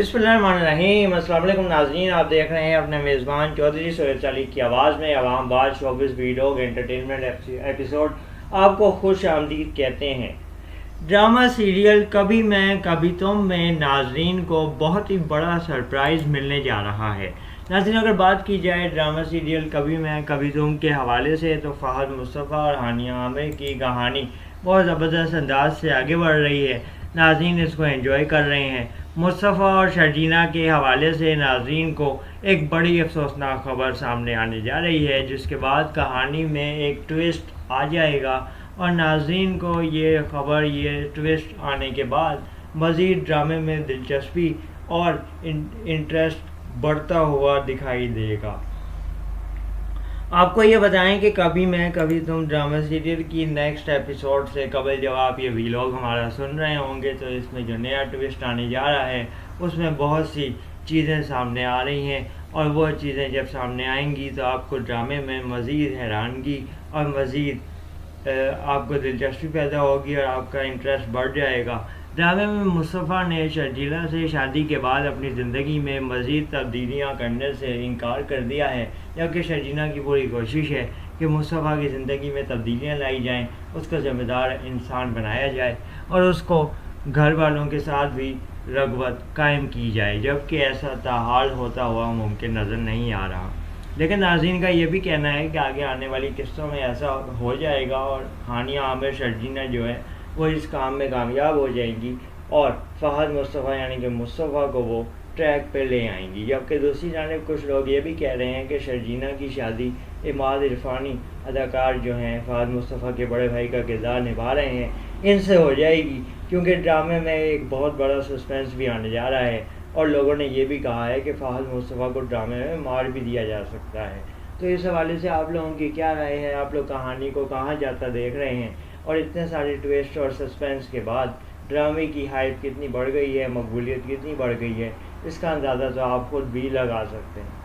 बिस्मिल्लाहिर्रहमानिर्रहीम। अस्सलाम वालेकुम नाज़रीन, आप देख रहे हैं अपने मेज़बान चौधरी सोहेल चाली की आवाज़ में अवाम बाज शोबिज़ वीलॉग एंटरटेनमेंट एपिसोड आपको खुश आमदीद कहते हैं। ड्रामा सीरियल कभी मैं कभी तुम में नाज़रीन को बहुत ही बड़ा सरप्राइज़ मिलने जा रहा है। नाज़रीन, अगर बात की जाए ड्रामा सीरियल कभी मैं कभी तुम के हवाले से, तो फ़हद मुस्तफ़ा और हानिया आमिर की कहानी बहुत ज़बरदस्त अंदाज से आगे बढ़ रही है। नाज़रीन इसको एंजॉय कर रहे हैं। मुस्तफ़ा और शर्जीना के हवाले से नाज़रीन को एक बड़ी अफसोसनाक खबर सामने आने जा रही है, जिसके बाद कहानी में एक ट्विस्ट आ जाएगा और नाज़रीन को ये खबर, ये ट्विस्ट आने के बाद मज़ीद ड्रामे में दिलचस्पी और इंटरेस्ट बढ़ता हुआ दिखाई देगा। आपको ये बताएं कि कभी मैं कभी तुम ड्रामा सीरियल की नेक्स्ट एपिसोड से कबल जब आप ये वीलॉग हमारा सुन रहे होंगे, तो इसमें जो नया ट्विस्ट आने जा रहा है उसमें बहुत सी चीज़ें सामने आ रही हैं, और वो चीज़ें जब सामने आएंगी तो आपको ड्रामे में मज़ीद हैरानगी और मज़ीद आपको दिलचस्पी पैदा होगी और आपका इंटरेस्ट बढ़ जाएगा। ड्रामे में मुस्तफ़ा ने शर्जीला से शादी के बाद अपनी ज़िंदगी में मज़ीद तब्दीलियाँ करने से इनकार कर दिया है, जबकि शर्जीला की पूरी कोशिश है कि मुस्तफ़ा की ज़िंदगी में तब्दीलियाँ लाई जाएं, उसको ज़िम्मेदार इंसान बनाया जाए और उसको घर वालों के साथ भी रग़बत कायम की जाए, जबकि ऐसा ताहाल होता हुआ मुमकिन नज़र नहीं आ रहा। लेकिन नाज़रीन का ये भी कहना है कि आगे आने वाली किस्तों में ऐसा हो जाएगा और हानिया आमिर शर्जीना जो है वो इस काम में कामयाब हो जाएंगी और फ़हद मुस्तफ़ा यानी कि मुस्तफ़ा को वो ट्रैक पे ले आएंगी। जबकि दूसरी जानिब कुछ लोग ये भी कह रहे हैं कि शर्जीना की शादी इमाद इरफानी अदाकार जो हैं फ़हद मुस्तफ़ा के बड़े भाई का किरदार निभा रहे हैं, इनसे हो जाएगी, क्योंकि ड्रामे में एक बहुत बड़ा सस्पेंस भी आने जा रहा है और लोगों ने ये भी कहा है कि फ़हद मुस्तफ़ा को ड्रामे में मार भी दिया जा सकता है। तो इस हवाले से आप लोगों की क्या राय है? आप लोग कहानी को कहाँ जाता देख रहे हैं? और इतने सारे ट्विस्ट और सस्पेंस के बाद ड्रामे की हाइप कितनी बढ़ गई है, मकबूलियत कितनी बढ़ गई है, इसका अंदाज़ा तो आप खुद भी लगा सकते हैं।